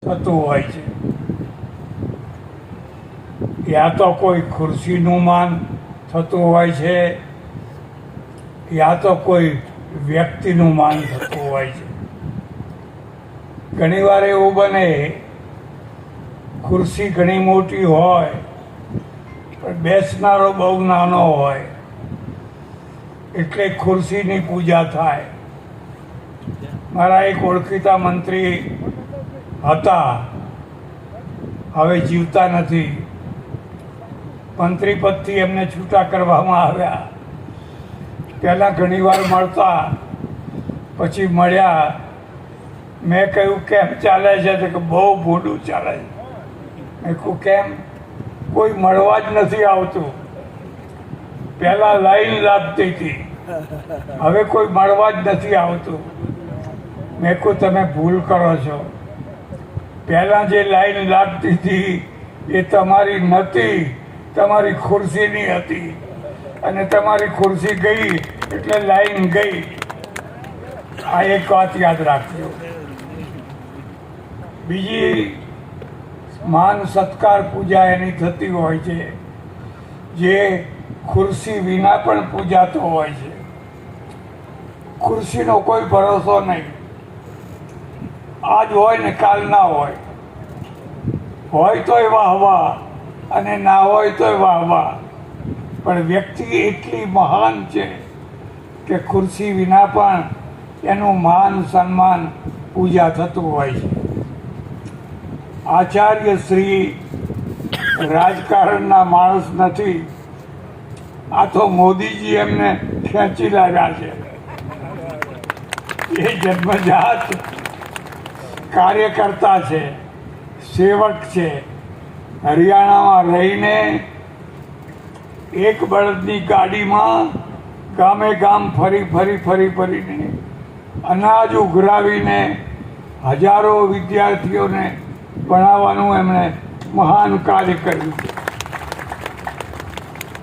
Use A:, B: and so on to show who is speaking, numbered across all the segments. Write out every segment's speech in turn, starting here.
A: થતું હોય છે. યા તો કોઈ ખુરશીનું માન થતું હોય છે, યા તો કોઈ વ્યક્તિનું માન થતું હોય છે. ઘણીવાર એવું બને, ખુરશી ઘણી મોટી હોય પણ બેસનારો બહુ નાનો હોય, એટલે ખુરશીની પૂજા થાય. મારા એક ઓળખીતા મંત્રી હતા, હવે જીવતા નથી. મંત્રી પદથી એમને છૂટા કરવામાં આવ્યા. પહેલાં ઘણીવાર મળતા, પછી મળ્યા. મેં કહ્યું કેમ ચાલે છે? તો કે બહુ મોડું ચાલે છે. મેં કહ્યું કેમ? કોઈ મળવા જ નથી આવતું. પહેલાં લાઈન લાગતી હતી, હવે કોઈ મળવા જ નથી આવતું. મેં કહ્યું તમે ભૂલ કરો છો. પહેલાં જે લાઈન લાગતી હતી એ તમારી નહોતી, તમારી ખુરશીની હતી. અને તમારી ખુરશી ગઈ એટલે લાઈન ગઈ. આ એક વાત યાદ રાખજો. બીજી માન સત્કાર પૂજા એની થતી હોય છે જે ખુરશી વિના પણ પૂજાતો હોય છે. ખુરશીનો કોઈ ભરોસો નહીં. આજ હોય ને કાલ ના હોય. હોય તોય વાહવા અને ના હોય તોય વાહવા. પણ વ્યક્તિ એટલી મહાન છે કે ખુરશી વિના પણ એનું માન સન્માન પૂજા થતું હોય છે. આચાર્ય શ્રી રાજકારણના માણસ નથી. આ તો મોદીજી એમને ખેંચી લાવ્યા છે. એ જન્મજાત કાર્યકર્તા છે, સેવક છે. હરિયાણામાં રહીને એક બળદની ગાડીમાં ગામે ગામ ફરીને અનાજ ઉઘરાવીને હજારો વિદ્યાર્થીઓને ભણાવવાનું એમણે મહાન કાર્ય કર્યું છે.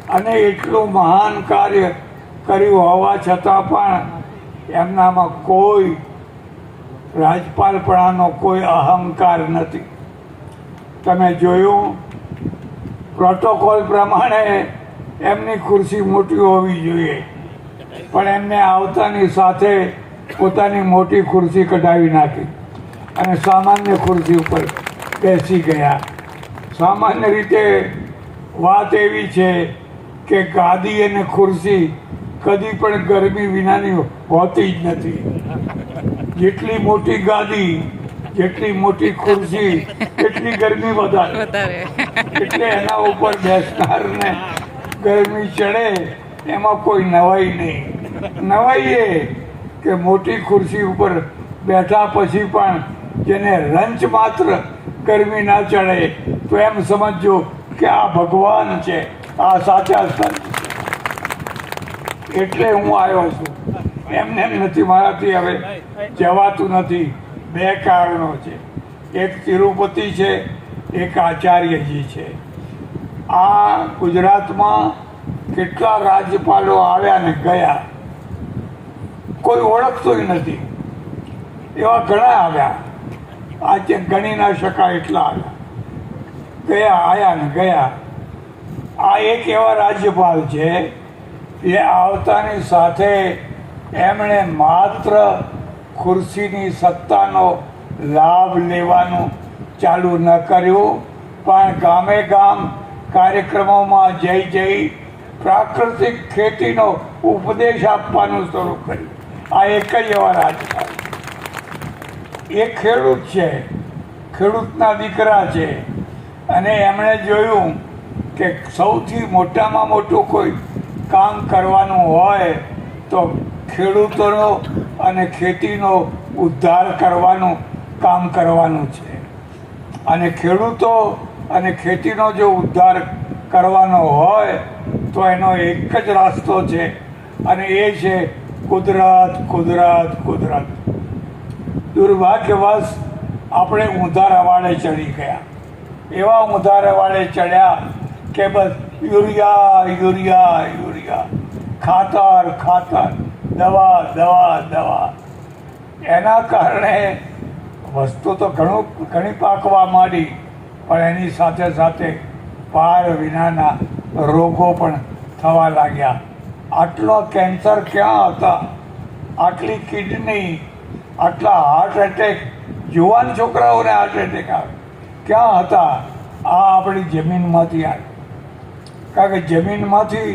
A: અને એટલું મહાન કાર્ય કર્યું હોવા છતાં પણ એમનામાં કોઈ રાજપાલપણાનો કોઈ અહંકાર નથી. તમે જોયું, પ્રોટોકોલ પ્રમાણે એમની ખુરશી મોટી હોવી જોઈએ, પણ એમને આવતાની સાથે પોતાની મોટી ખુરશી કઢાવી નાખી અને સામાન્ય ખુરશી ઉપર બેસી ગયા. સામાન્ય રીતે વાત એવી છે કે ગાદી અને ખુરશી કદી પણ ગરમી વિનાની હોતી જ નથી. જેટલી મોટી ગાદી, જેટલી મોટી ખુરશી, એટલી ગરમી વધારે. એટલે એના ઉપર બેસનારને ગરમી ચડે એમાં કોઈ નવાઈ નહીં. નવાઈ એ કે મોટી ખુરશી ઉપર બેઠા પછી પણ જેને રંચ માત્ર ગરમી ના ચડે તો એમ સમજો કે આ ભગવાન છે, આ સાચા સંત છે. એટલે હું આવ્યો છું. એમને એમ નથી, મારાથી હવે જવાતું નથી. બે કારણો છે. એક તિરુપતિ છે, એક આચાર્યજી છે. આ ગુજરાતમાં કેટલા રાજ્યપાલો આવ્યા ને ગયા, કોઈ ઓળખતોય નથી. એવા ઘણા આવ્યા, આજે ગણી ના શકાય એટલા આવ્યા. આયા ને ગયા. આ એક એવા રાજ્યપાલ છે એ આવતાની સાથે એમણે માત્ર ખુરશીની સત્તાનો લાભ લેવાનું ચાલુ ન કર્યું, પણ ગામે ગામ કાર્યક્રમોમાં જઈ પ્રાકૃતિક ખેતીનો ઉપદેશ આપવાનું શરૂ કર્યું. આ એક જ એવા રાજ્યપાલ. એ ખેડૂત છે, ખેડૂતના દીકરા છે. અને એમણે જોયું કે સૌથી મોટામાં મોટું કોઈ કામ કરવાનું હોય તો ખેડૂતોનો અને ખેતીનો ઉદ્ધાર કરવાનું કામ કરવાનું છે. અને ખેડૂતો અને ખેતીનો જો ઉદ્ધાર કરવાનો હોય તો એનો એક જ રસ્તો છે, અને એ છે કુદરત. દુર્ભાગ્યવશ આપણે ઊંધા રવાડે ચડી ગયા. એવા ઊંધા રવાડે ચડ્યા કે બસ યુરિયા, ખાતર, દવા. એના કારણે વસ્તુ તો ઘણી પાકવા માંડી, પણ એની સાથે સાથે પાર વિનાના રોગો પણ થવા લાગ્યા. આટલો કેન્સર ક્યાં હતા, આટલી કિડની, આટલા હાર્ટ એટેક, યુવાન છોકરાઓને હાર્ટ એટેક આવે ક્યાં હતા? આ આપણી જમીનમાંથી આવે. કારણ કે જમીનમાંથી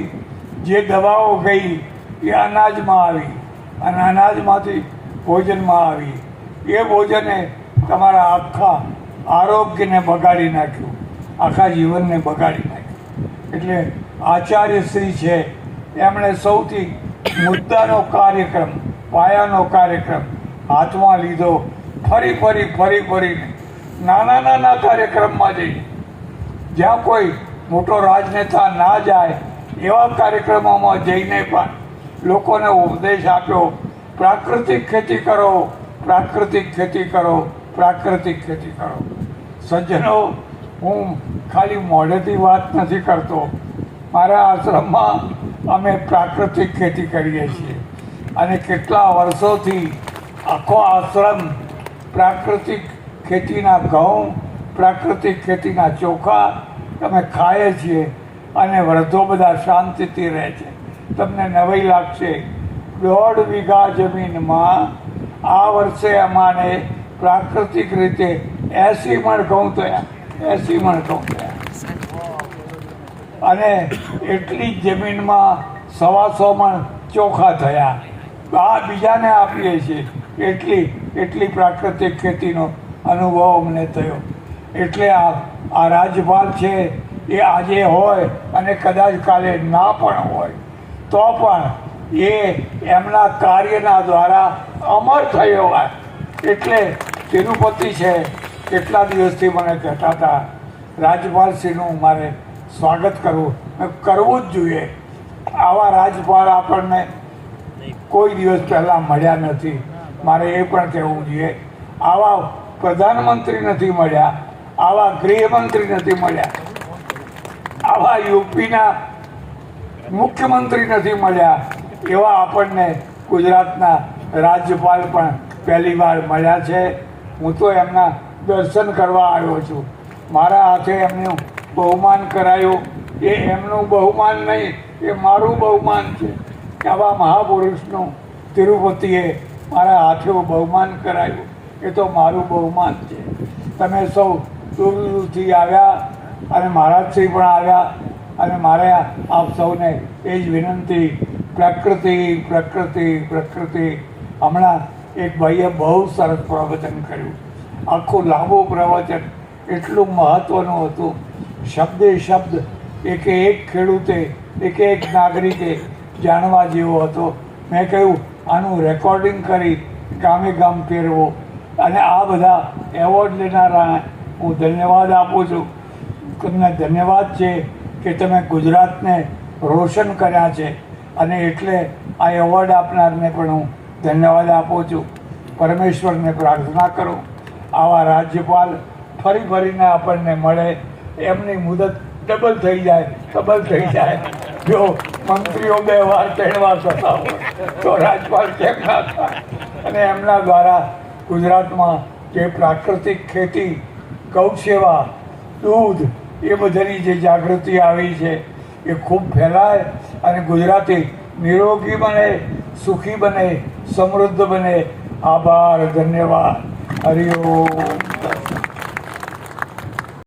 A: જે દવાઓ ગઈ એ અનાજમાં આવી, અને અનાજમાંથી ભોજનમાં આવી. એ ભોજને તમારા આખા આરોગ્યને બગાડી નાખ્યું, આખા જીવનને બગાડી નાખ્યું. એટલે આચાર્યશ્રી છે એમણે સૌથી મુદ્દાનો કાર્યક્રમ, પાયાનો કાર્યક્રમ હાથમાં લીધો. ફરીને નાના કાર્યક્રમમાં જઈને, જ્યાં કોઈ મોટો રાજનેતા ના જાય એવા કાર્યક્રમોમાં જઈને પણ લોકોને ઉપદેશ આપ્યો, પ્રાકૃતિક ખેતી કરો, પ્રાકૃતિક ખેતી કરો, પ્રાકૃતિક ખેતી કરો. સજ્જનો, હું ખાલી મોઢેથી વાત નથી કરતો. મારા આશ્રમમાં અમે પ્રાકૃતિક ખેતી કરીએ છીએ, અને કેટલા વર્ષોથી આખો આશ્રમ પ્રાકૃતિક ખેતીના ઘઉં, પ્રાકૃતિક ખેતીના ચોખા અમે ખાઈએ છીએ, અને વૃદ્ધો બધા શાંતિથી રહે છે. તમને નવાઈ લાગશે, 1.5 વીઘા જમીનમાં આ વર્ષે અમારે પ્રાકૃતિક રીતે 80 મણ ઘઉં થયા, 80 મણ ઘઉં થયા. અને એટલી જ જમીનમાં 125 મણ ચોખા થયા. આ બીજાને આપીએ છીએ. એટલી પ્રાકૃતિક ખેતીનો અનુભવ અમને થયો. એટલે આ રાજ્યપાલ છે એ આજે હોય અને કદાચ કાલે ના પણ હોય, તો પણ એ એમના કાર્યના દ્વારા અમર થયો હોય. એટલે તિરુપતિ છે, કેટલા દિવસથી મને કહેતા હતા રાજ્યપાલશ્રીનું મારે સ્વાગત કરવું જ જોઈએ. આવા રાજ્યપાલ આપણને કોઈ દિવસ પહેલાં મળ્યા નથી. મારે એ પણ કહેવું જોઈએ, આવા પ્રધાનમંત્રી નથી મળ્યા, આવા ગૃહમંત્રી નથી મળ્યા, આવા યુપીના મુખ્યમંત્રી નથી મળ્યા. એવા આપણને ગુજરાતના રાજ્યપાલ પણ પહેલી વાર મળ્યા છે. હું તો એમના દર્શન કરવા આવ્યો છું. મારા હાથે એમનું બહુમાન કરાયું. એ એમનું બહુમાન નહીં, એ મારું બહુમાન છે. આવા મહાપુરુષનું તિરુપતિએ મારા હાથે બહુમાન કરાયું, એ તો મારું બહુમાન છે. તમે સૌ દૂર દૂરથી આવ્યા, અને મહારાજશ્રી પણ આવ્યા, અને મારે આપ સૌને એ જ વિનંતી, પ્રકૃતિ પ્રકૃતિ પ્રકૃતિ. હમણાં એક ભાઈએ બહુ સરસ પ્રવચન કર્યું, આખું લાંબુ પ્રવચન, એટલું મહત્ત્વનું હતું. શબ્દે શબ્દ એક ખેડૂતે, એક નાગરિકે જાણવા જેવો હતો. મેં કહ્યું આનું રેકોર્ડિંગ કરી ગામે ગામ ફેરવો, અને આ બધા એવોર્ડ લેનારા હું ધન્યવાદ આપું છું. તમને ધન્યવાદ છે કે તમે ગુજરાતને રોશન કર્યા છે, અને એટલે આ એવોર્ડ આપનારને પણ હું ધન્યવાદ આપું છું. પરમેશ્વરને પ્રાર્થના કરું આવા રાજ્યપાલ ફરીને આપણને મળે, એમની મુદત ડબલ થઈ જાય. જો મંત્રીઓ 2 વાર 3 વાર થતા હોય તો રાજ્યપાલ કેમ ના થાય? અને એમના દ્વારા ગુજરાતમાં જે પ્રાકૃતિક ખેતી, ગૌ સેવા, દૂધ, એ બધાની જે જાગૃતિ આવી છે એ ખૂબ ફેલાય, અને ગુજરાતી નિરોગી બને, સુખી બને, સમૃદ્ધ બને. આભાર, ધન્યવાદ. હરિ ઓમ.